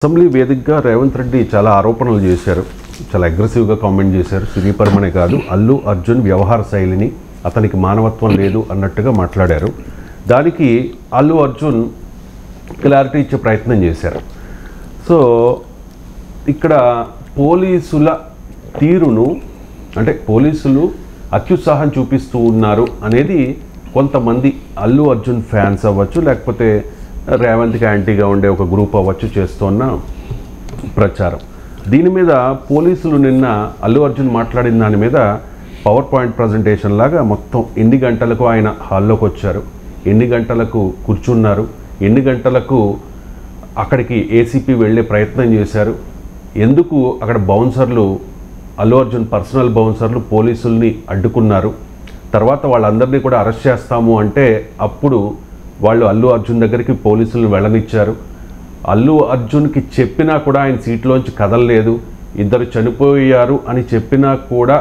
Assembly వేదికగా రేవంత్ రెడ్డి చాలా ఆరోపణలు చేశారు. చాలా అగ్రెసివ్గా కామెంట్ చేశారు. శ్రీపరమనే కాదు, అల్లు అర్జున్ వ్యవహార శైలిని, అతనికి మానవత్వం లేదు అన్నట్టుగా మాట్లాడారు. దానికి అల్లు అర్జున్ క్లారిటీ ఇచ్చే ప్రయత్నం చేశారు. సో ఇక్కడ పోలీసుల తీరును, అంటే పోలీసులు అత్యుత్సాహం చూపిస్తూ ఉన్నారు అనేది కొంతమంది అల్లు అర్జున్ ఫ్యాన్స్ అవ్వచ్చు, లేకపోతే రేవంత్కి యాంటీగా ఉండే ఒక గ్రూప్ అవ్వచ్చు చేస్తున్న ప్రచారం. దీని మీద పోలీసులు నిన్న అల్లు అర్జున్ మాట్లాడిన దాని మీద పవర్ పాయింట్ ప్రజెంటేషన్ లాగా మొత్తం ఎన్ని గంటలకు ఆయన హాల్లోకి వచ్చారు, ఎన్ని గంటలకు కూర్చున్నారు, ఎన్ని గంటలకు అక్కడికి ఏసీపీ వెళ్ళే ప్రయత్నం చేశారు, ఎందుకు అక్కడ బౌన్సర్లు, అల్లు అర్జున్ పర్సనల్ బౌన్సర్లు పోలీసుల్ని అడ్డుకున్నారు, తర్వాత వాళ్ళందరినీ కూడా అరెస్ట్ చేస్తాము అంటే అప్పుడు వాళ్ళు అల్లు అర్జున్ దగ్గరికి పోలీసులను వెళ్ళనిచ్చారు. అల్లు అర్జున్కి చెప్పినా కూడా ఆయన సీట్లోంచి కదలలేదు, ఇద్దరు చనిపోయారు అని చెప్పినా కూడా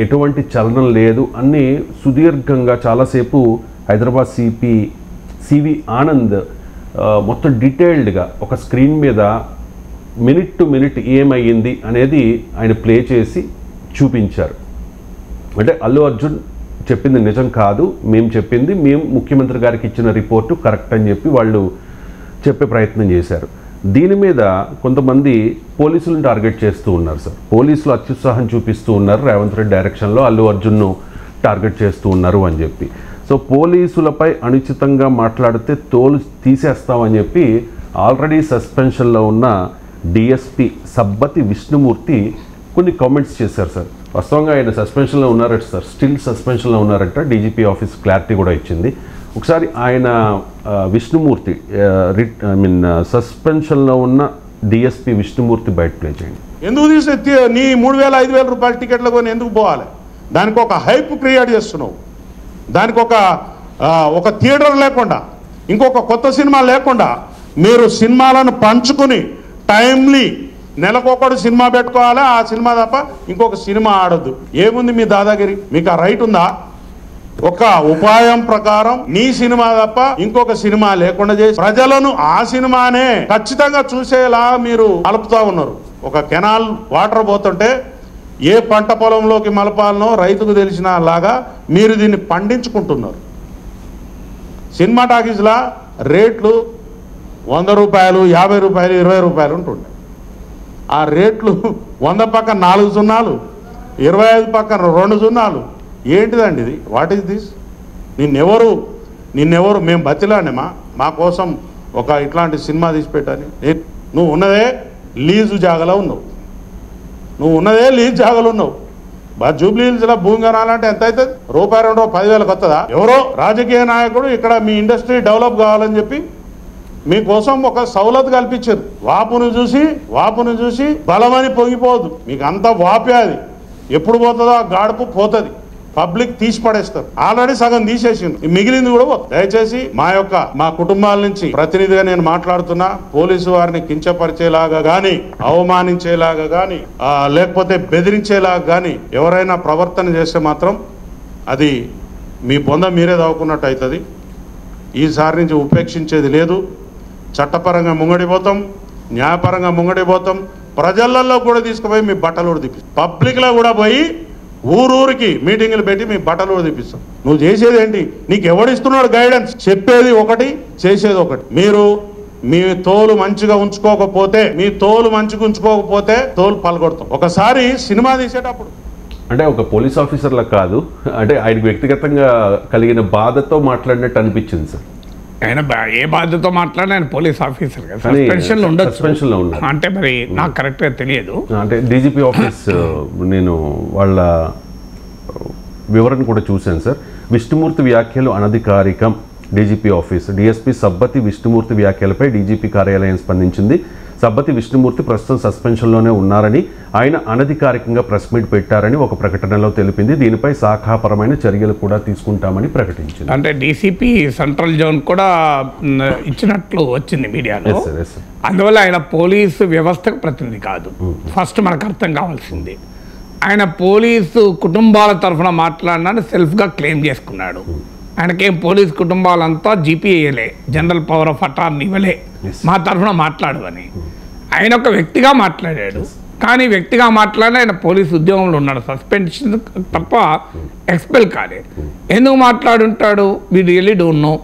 ఎటువంటి చలనం లేదు అని సుదీర్ఘంగా చాలాసేపు హైదరాబాద్ సివి ఆనంద్ మొత్తం డీటెయిల్డ్గా ఒక స్క్రీన్ మీద మినిట్ టు మినిట్ ఏమయ్యింది అనేది ఆయన ప్లే చేసి చూపించారు. అంటే అల్లు అర్జున్ చెప్పింది నిజం కాదు, మేము చెప్పింది, మేము ముఖ్యమంత్రి గారికి ఇచ్చిన రిపోర్టు కరెక్ట్ అని చెప్పి వాళ్ళు చెప్పే ప్రయత్నం చేశారు. దీని మీద కొంతమంది పోలీసులను టార్గెట్ చేస్తూ ఉన్నారు. సార్, పోలీసులు అత్యుత్సాహం చూపిస్తూ ఉన్నారు, రేవంత్ రెడ్డి డైరెక్షన్లో అల్లు అర్జున్ను టార్గెట్ చేస్తూ ఉన్నారు అని చెప్పి. సో పోలీసులపై అనుచితంగా మాట్లాడితే తోలు తీసేస్తామని చెప్పి ఆల్రెడీ సస్పెన్షన్లో ఉన్న డిఎస్పి సబ్బతి విష్ణుమూర్తి కొన్ని కామెంట్స్ చేశారు. సార్, వాస్తవంగా ఆయన సస్పెన్షన్లో ఉన్నారట సార్, స్టిల్ సస్పెన్షన్లో ఉన్నారట. డీజీపీ ఆఫీస్ క్లారిటీ కూడా ఇచ్చింది. ఒకసారి ఆయన విష్ణుమూర్తి సస్పెన్షన్లో ఉన్న డిఎస్పీ విష్ణుమూర్తి బయట ప్లే చేయండి. ఎందుకు తీసి నీ 3,000-5,000 రూపాయల టికెట్లు కొని ఎందుకు పోవాలి? దానికి ఒక హైప్ క్రియేట్ చేస్తున్నావు. దానికి ఒక థియేటర్ లేకుండా, ఇంకొక కొత్త సినిమా లేకుండా మీరు సినిమాలను పంచుకుని టైమ్లీ నెలకొకడు సినిమా పెట్టుకోవాలి. ఆ సినిమా తప్ప ఇంకొక సినిమా ఆడొద్దు. ఏముంది మీ దాదాగిరి? మీకు ఆ రైట్ ఉందా? ఒక ఉపాయం ప్రకారం నీ సినిమా తప్ప ఇంకొక సినిమా లేకుండా చేసి ప్రజలను ఆ సినిమానే ఖచ్చితంగా చూసేలా మీరు కలుపుతా ఉన్నారు. ఒక కెనాల్ వాటర్ పోతుంటే ఏ పంట పొలంలోకి మలపాలనో రైతుకు తెలిసిన లాగా మీరు దీన్ని పండించుకుంటున్నారు. సినిమా టాకీస్లా రేట్లు 100 రూపాయలు, 50 రూపాయలు, 20 రూపాయలు ఉంటుండే. ఆ రేట్లు 100 పక్కన 4 సున్నాలు, 25 పక్కన 2 సున్నాలు. ఏంటిదండి ఇది? What is this? నిన్నెవరు మేము బతిలానేమా మా కోసం ఒక ఇట్లాంటి సినిమా తీసి పెట్టని? నువ్వు ఉన్నదే లీజు జాగలో ఉన్నావు. జూబ్లీ హిల్స్లో భూమి కొనాలంటే ఎంత అవుతుంది? రూపాయి 2 10,000 వస్తుందా? ఎవరో రాజకీయ నాయకుడు ఇక్కడ మీ ఇండస్ట్రీ డెవలప్ కావాలని చెప్పి మీకోసం ఒక సౌలత్ కల్పించారు. వాపును చూసి బలమని పొంగిపోదు. మీకు అంత వాపే, అది ఎప్పుడు పోతుందో ఆ గాడుపు పోతుంది. పబ్లిక్ తీసి పడేస్తారు. ఆల్రెడీ సగం తీసేసింది, మిగిలింది కూడా పోతుంది. దయచేసి మా కుటుంబాల నుంచి ప్రతినిధిగా నేను మాట్లాడుతున్నా. పోలీసు వారిని కించపరిచేలాగా గాని, అవమానించేలాగా గాని, లేకపోతే బెదిరించేలాగా గాని ఎవరైనా ప్రవర్తన చేస్తే మాత్రం అది మీ బొంద మీరే దాక్కున్నట్టు అవుతుంది. ఈసారి నుంచి ఉపేక్షించేది లేదు. చట్టపరంగా ముంగడిపోతాం, న్యాయపరంగా ముంగడిపోతాం. ప్రజలలో కూడా తీసుకుపోయి మీ బట్టలు కూడా తీపిస్తాం. పబ్లిక్లో కూడా పోయి ఊరూరికి మీటింగులు పెట్టి మీ బట్టలు కూడా తీపిస్తాం. నువ్వు చేసేది ఏంటి? నీకు ఎవడిస్తున్నాడు గైడెన్స్? చెప్పేది ఒకటి, చేసేది ఒకటి. మీరు మీ తోలు మంచిగా ఉంచుకోకపోతే తోలు పలగొడతాం. ఒకసారి సినిమా తీసేటప్పుడు అంటే ఒక పోలీస్ ఆఫీసర్లా కాదు, అంటే ఆయనకు వ్యక్తిగతంగా కలిగిన బాధతో మాట్లాడినట్టు అనిపించింది సార్. ఆయన ఏ బాధ్యతతో మాట్లాడిన ఆయన పోలీస్ ఆఫీసర్ సస్పెన్షన్లో ఉండొచ్చు. అంటే మరి నాకు కరెక్ట్గా తెలియదు. అంటే డీజీపీ ఆఫీస్ నేను వాళ్ళ వివరణ కూడా చూశాను సార్. విష్ణుమూర్తి వ్యాఖ్యలు అనధికారికం. DGP office DSP Sabbathi Vishnumurthy వ్యాఖ్యలపై డీజీపీ కార్యాలయం స్పందించింది. సబ్బతి విష్ణుమూర్తి ప్రస్తుతం సస్పెన్షన్లోనే ఉన్నారని, ఆయన అనధికారికంగా ప్రెస్ మీట్ పెట్టారని ఒక ప్రకటనలో తెలిపింది. దీనిపై శాఖాపరమైన చర్యలు కూడా తీసుకుంటామని ప్రకటించింది. అంటే డీసీపీ సెంట్రల్ జోన్ కూడా ఇచ్చినట్లు వచ్చింది మీడియాలో. అందువల్ల ఆయన పోలీసు వ్యవస్థకు ప్రతినిధి కాదు. ఫస్ట్ మనకు అర్థం కావాల్సింది, ఆయన పోలీసు కుటుంబాల తరఫున మాట్లాడినాన్ని సెల్ఫ్గా క్లెయిమ్ చేసుకున్నాడు. ఆయనకేం పోలీస్ కుటుంబాలంతా జీపీఏలే, జనరల్ పవర్ ఆఫ్ అటార్నీ ఇవ్వలే, మా తరఫున మాట్లాడవని. ఆయన ఒక వ్యక్తిగా మాట్లాడాడు, కానీ వ్యక్తిగా మాట్లాడిన ఆయన పోలీసు ఉద్యోగంలో ఉన్నాడు, సస్పెన్షన్ తప్ప ఎక్స్పెల్ కాలేదు. ఎందుకు మాట్లాడుంటాడు? We really don't know.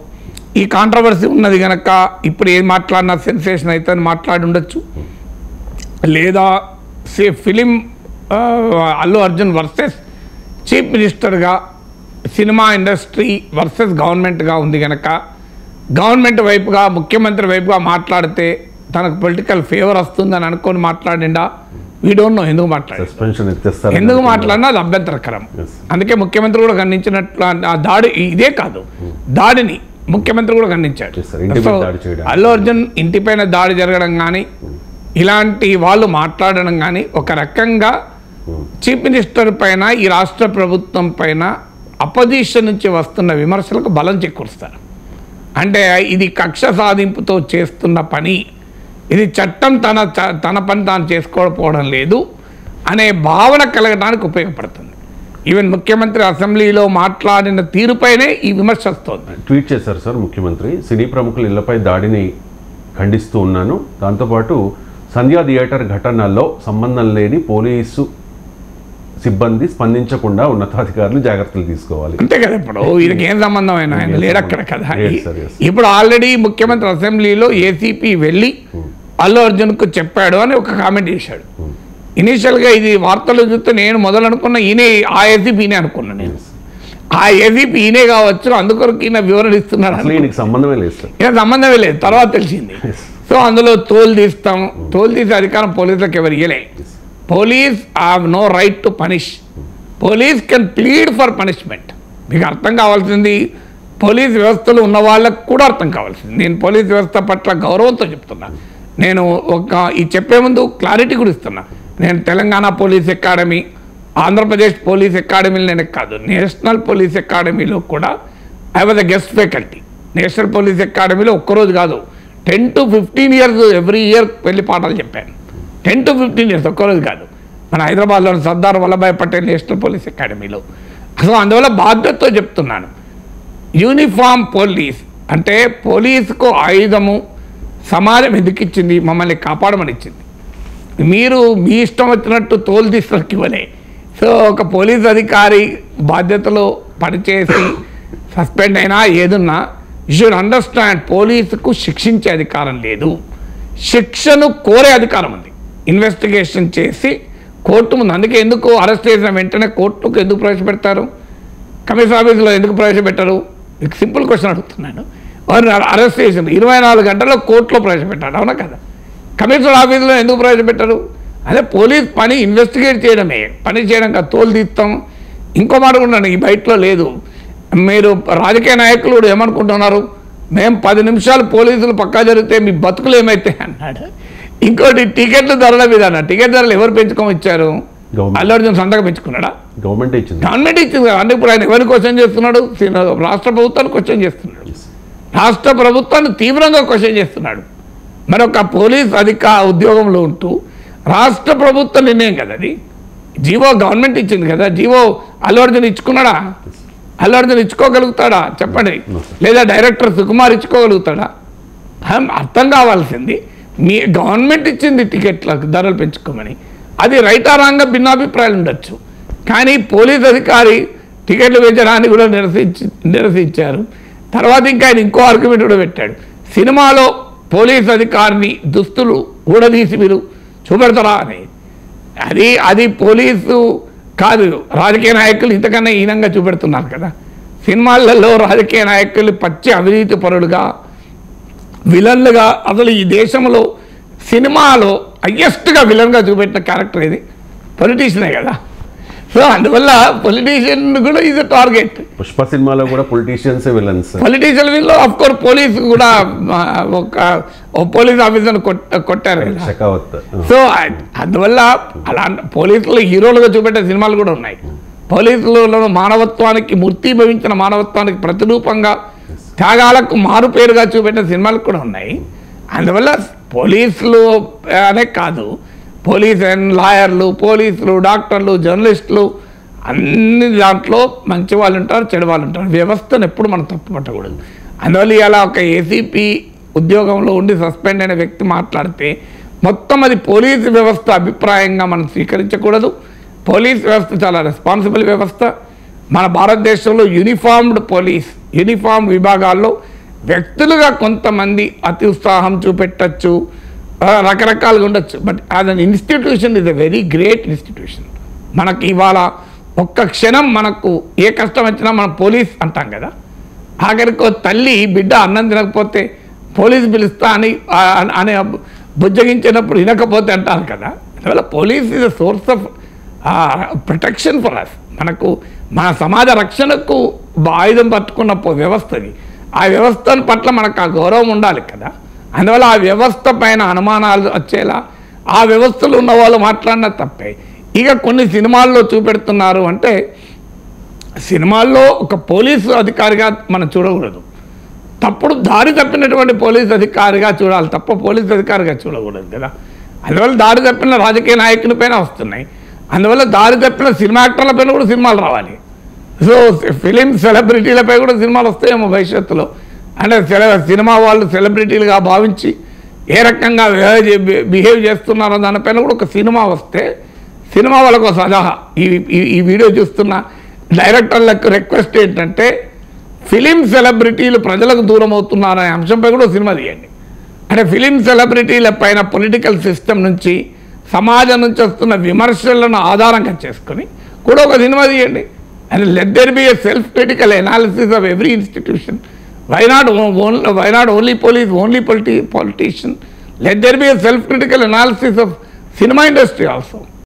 ఈ కాంట్రవర్సీ ఉన్నది కనుక ఇప్పుడు ఏం మాట్లాడినా సెన్సేషన్ అయితే అని మాట్లాడి ఉండొచ్చు, లేదా film Allu Arjun versus chief మినిస్టర్గా సినిమా ఇండస్ట్రీ వర్సెస్ గవర్నమెంట్గా ఉంది కనుక గవర్నమెంట్ వైపుగా ముఖ్యమంత్రి వైపుగా మాట్లాడితే తనకు పొలిటికల్ ఫేవర్ వస్తుందని అనుకొని మాట్లాడిండా? వీ డోంట్ నో ఎందుకు మాట్లాడారు, ఎందుకు మాట్లాడినా అది అభ్యంతరకరం. అందుకే ముఖ్యమంత్రి కూడా ఖండించినట్లు ఆ దాడి ఇదే కాదు, దాడిని ముఖ్యమంత్రి కూడా ఖండించాడు. సో అల్లు అర్జున్ ఇంటిపైన దాడి జరగడం కానీ ఇలాంటి వాళ్ళు మాట్లాడడం కానీ ఒక రకంగా చీఫ్ మినిస్టర్ పైన ఈ రాష్ట్ర ప్రభుత్వం పైన అపోజిషన్ నుంచి వస్తున్న విమర్శలకు బలం చేకూరుస్తారు. అంటే ఇది కక్ష సాధింపుతో చేస్తున్న పని, ఇది చట్టం తన పని తాను చేసుకోకపోవడం లేదు అనే భావన కలగడానికి ఉపయోగపడుతుంది. ఈవెన్ ముఖ్యమంత్రి అసెంబ్లీలో మాట్లాడిన తీరుపైనే ఈ విమర్శ వస్తుంది. ట్వీట్ చేశారు సార్ ముఖ్యమంత్రి, సినీ ప్రముఖుల ఇళ్లపై దాడిని ఖండిస్తూ ఉన్నాను, దాంతోపాటు సంధ్యా థియేటర్ ఘటనలో సంబంధం లేని పోలీసు సిబ్బంది స్పందించకుండా ఉన్నతాధికారులు జాగ్రత్తలు తీసుకోవాలి. అంతే కదా, ఇప్పుడు వీరికి ఏం సంబంధం అయినా ఆయన లేడక్కడ కదా. ఇప్పుడు ఆల్రెడీ ముఖ్యమంత్రి అసెంబ్లీలో ఏసీపీ వెళ్ళి అల్లు అర్జున్కు చెప్పాడు అని ఒక కామెంట్ చేశాడు. ఇనీషియల్గా ఇది వార్తలు చూస్తే నేను మొదలు అనుకున్న ఈయనే ఆ ఏసీపీ ఈయనే అనుకున్నాను నేను. ఆ ఏసీపీ ఈయనే కావచ్చు, అందుకొరకు ఈయన వివరణ ఇస్తున్నాడు. సంబంధమే లేదు, సంబంధమే లేదు, తర్వాత తెలిసింది. సో అందులో తోలు తీసే అధికారం పోలీసులకు ఎవరు ఇయ్యలే. Police have no right to punish, police can plead for punishment. మీకు అర్థం కావాల్సింది పోలీస్ వ్యవస్థలో ఉన్న వాళ్ళకు కూడా అర్థం కావాల్సింది. నేను పోలీస్ వ్యవస్థ పట్ల గౌరవంతో చెప్తున్నా. నేను ఈ చెప్పే ముందు క్లారిటీ కూడా ఇస్తున్నా. నేను Telangana police academy, Andhra Pradesh police అకాడమీలో నేను కాదు, నేషనల్ పోలీస్ అకాడమీలో కూడా I was a guest faculty. National police అకాడమీలో ఒక్కరోజు కాదు, 10 to 15 years ఎవ్రీ ఇయర్ వెళ్ళి పాఠాలు చెప్పాను. 10 to 15 years ఒక్కరోజు కాదు. మన హైదరాబాద్లోని సర్దార్ వల్లభాయ్ పటేల్ నేషనల్ పోలీస్ అకాడమీలో. సో అందువల్ల బాధ్యతతో చెప్తున్నాను, యూనిఫామ్ పోలీస్ అంటే పోలీసుకు ఆయుధము సమాజం ఎందుకిచ్చింది? మమ్మల్ని కాపాడమని ఇచ్చింది. మీరు మీ ఇష్టం వచ్చినట్టు తోలు తీసుకు ఇవ్వలే. సో ఒక పోలీస్ అధికారి బాధ్యతలో పనిచేసి సస్పెండ్ అయినా ఏదున్నా యూ షుడ్ అండర్స్టాండ్, పోలీసుకు శిక్షించే అధికారం లేదు, శిక్షను కోరే అధికారం ఉంది. ఇన్వెస్టిగేషన్ చేసి కోర్టు ముందు, అందుకే ఎందుకు అరెస్ట్ చేసిన వెంటనే కోర్టుకు ఎందుకు ప్రవేశపెడతారు, కమిషనర్ ఆఫీసులో ఎందుకు ప్రవేశపెట్టారు? మీకు సింపుల్ క్వశ్చన్ అడుగుతున్నాను. వారిని అరెస్ట్ చేసిన 24 గంటల్లో కోర్టులో ప్రవేశపెట్టాడు, అవునా కదా? కమిషనర్ ఆఫీసులో ఎందుకు ప్రవేశపెట్టారు? అదే పోలీస్ పని ఇన్వెస్టిగేట్ చేయడమే, పని చేయడం కాదు, తోలు తీస్తాం. ఇంకో మాట కూడా ఈ బయటలో లేదు. మీరు రాజకీయ నాయకులు ఏమనుకుంటున్నారు, మేము 10 నిమిషాలు పోలీసులు పక్కా జరిగితే మీ బతుకులు ఏమైతాయి అన్నాడు. ఇంకోటి టికెట్ల ధరల మీద అన్న, టికెట్ ధరలు ఎవరు పెంచుకొని ఇచ్చారు? అల్లు అర్జున్ సంతకం పెంచుకున్నాడా? గవర్నమెంట్ ఇచ్చింది. గవర్నమెంట్ ఇచ్చింది. అంటే ఇప్పుడు ఆయన ఎవరిని క్వశ్చన్ చేస్తున్నాడు? రాష్ట్ర ప్రభుత్వాన్ని క్వశ్చన్ చేస్తున్నాడు. రాష్ట్ర ప్రభుత్వాన్ని తీవ్రంగా క్వశ్చన్ చేస్తున్నాడు. మరొక పోలీస్ ఉద్యోగంలో ఉంటూ రాష్ట్ర ప్రభుత్వ నిర్ణయం కదా అది. జీవో గవర్నమెంట్ ఇచ్చింది కదా, జీవో అల్లు అర్జున్ ఇచ్చుకున్నాడా? అల్లు అర్జున్ ఇచ్చుకోగలుగుతాడా చెప్పండి? లేదా డైరెక్టర్ సుకుమార్ ఇచ్చుకోగలుగుతాడా? అర్థం కావాల్సింది, మీ గవర్నమెంట్ ఇచ్చింది టికెట్లకు ధరలు పెంచుకోమని. అది రైట్ ఆ రాంగ్ భిన్నాభిప్రాయాలు ఉండొచ్చు, కానీ పోలీస్ అధికారి టికెట్లు పెంచడాన్ని కూడా నిరసించారు. తర్వాత ఇంకా ఆయన ఇంకో ఆర్గ్యుమెంట్ కూడా పెట్టాడు, సినిమాలో పోలీస్ అధికారిని దుస్తులు ఊడదీసి మీరు చూపెడతారా అని. అది పోలీసు కాదు, రాజకీయ నాయకులు ఇంతకన్నా హీనంగా చూపెడుతున్నారు కదా. సినిమాలలో రాజకీయ నాయకులు పచ్చి అవినీతి పరులుగా, విలన్లుగా, అసలు ఈ దేశంలో సినిమాలో హయ్యెస్ట్గా విలన్గా చూపెట్టిన క్యారెక్టర్ ఇది పొలిటీషియనే కదా. సో అందువల్ల పొలిటీషియన్ కూడా ఈజ్ అ టార్గెట్. పుష్ప సినిమాలో కూడా politicians villains. Politician willow of course police కూడా ఒక పోలీస్ ఆఫీసర్ని కొట్టారు కదా. సో అందువల్ల అలా పోలీసులు హీరోలుగా చూపెట్టే సినిమాలు కూడా ఉన్నాయి. పోలీసులలో మానవత్వానికి మూర్తిభవించిన మానవత్వానికి ప్రతిరూపంగా త్యాగాలకు మారు పేరుగా చూపెట్టే సినిమాలు కూడా ఉన్నాయి. అందువల్ల పోలీసులు అనే కాదు, పోలీస్ అండ్ లాయర్లు, పోలీసులు, డాక్టర్లు, జర్నలిస్టులు అన్ని దాంట్లో మంచి వాళ్ళు ఉంటారు, చెడు వాళ్ళు ఉంటారు. వ్యవస్థను ఎప్పుడు మనం తప్పు పట్టకూడదు. అందువల్ల ఇలా ఒక ఏసీపీ ఉద్యోగంలో ఉండి సస్పెండ్ అయిన వ్యక్తి మాట్లాడితే మొత్తం అది పోలీసు వ్యవస్థ అభిప్రాయంగా మనం స్వీకరించకూడదు. పోలీస్ వ్యవస్థ చాలా రెస్పాన్సిబుల్ వ్యవస్థ. మన భారతదేశంలో యూనిఫామ్ విభాగాల్లో వ్యక్తులుగా కొంతమంది అతి ఉత్సాహం చూపెట్టచ్చు, రకరకాలుగా ఉండొచ్చు. But as an institution is a very great institution. మనకి ఇవాళ ఒక్క క్షణం మనకు ఏ కష్టం వచ్చినా మనం పోలీస్ అంటాం కదా. ఆఖరికి తల్లి బిడ్డ అన్నం తినకపోతే పోలీస్ పిలుస్తా అని బుజ్జగించినప్పుడు వినకపోతే అంటారు కదా. అందువల్ల police is a source of protection for us. మనకు మన సమాజ రక్షణకు ఆయుధం పట్టుకున్న వ్యవస్థది. ఆ వ్యవస్థ పట్ల మనకు ఆ గౌరవం ఉండాలి కదా. అందువల్ల ఆ వ్యవస్థ పైన అనుమానాలు వచ్చేలా ఆ వ్యవస్థలో ఉన్న వాళ్ళు మాట్లాడిన తప్పే. ఇక కొన్ని సినిమాల్లో చూపెడుతున్నారు అంటే, సినిమాల్లో ఒక పోలీసు అధికారిగా మనం చూడకూడదు, తప్పుడు దారి తప్పినటువంటి పోలీసు అధికారిగా చూడాలి తప్ప పోలీసు అధికారిగా చూడకూడదు కదా. అందువల్ల దారి తప్పిన రాజకీయ నాయకుని పైన వస్తున్నాయి. అందువల్ల దారి తప్పిన సినిమా యాక్టర్ల పైన కూడా సినిమాలు రావాలి. సో ఫిలిం సెలబ్రిటీలపై కూడా సినిమాలు వస్తాయేమో భవిష్యత్తులో. అంటే సినిమా వాళ్ళు సెలబ్రిటీలుగా భావించి ఏ రకంగా బిహేవ్ చేస్తున్నారో దానిపైన కూడా ఒక సినిమా వస్తే సినిమా వాళ్ళకు సలహా, ఈ వీడియో చూస్తున్న డైరెక్టర్లకు రిక్వెస్ట్ ఏంటంటే, ఫిలిం సెలబ్రిటీలు ప్రజలకు దూరం అవుతున్నారనే అంశంపై కూడా సినిమా తీయండి. అంటే ఫిలిం సెలబ్రిటీల పైన పొలిటికల్ సిస్టమ్ నుంచి, సమాజం నుంచి వస్తున్న విమర్శలను ఆధారంగా చేసుకొని కూడా ఒక సినిమా తీయండి. And let there be a self critical analysis of every institution. Why not only police, only politician? Let there be a self-critical analysis of cinema industry also.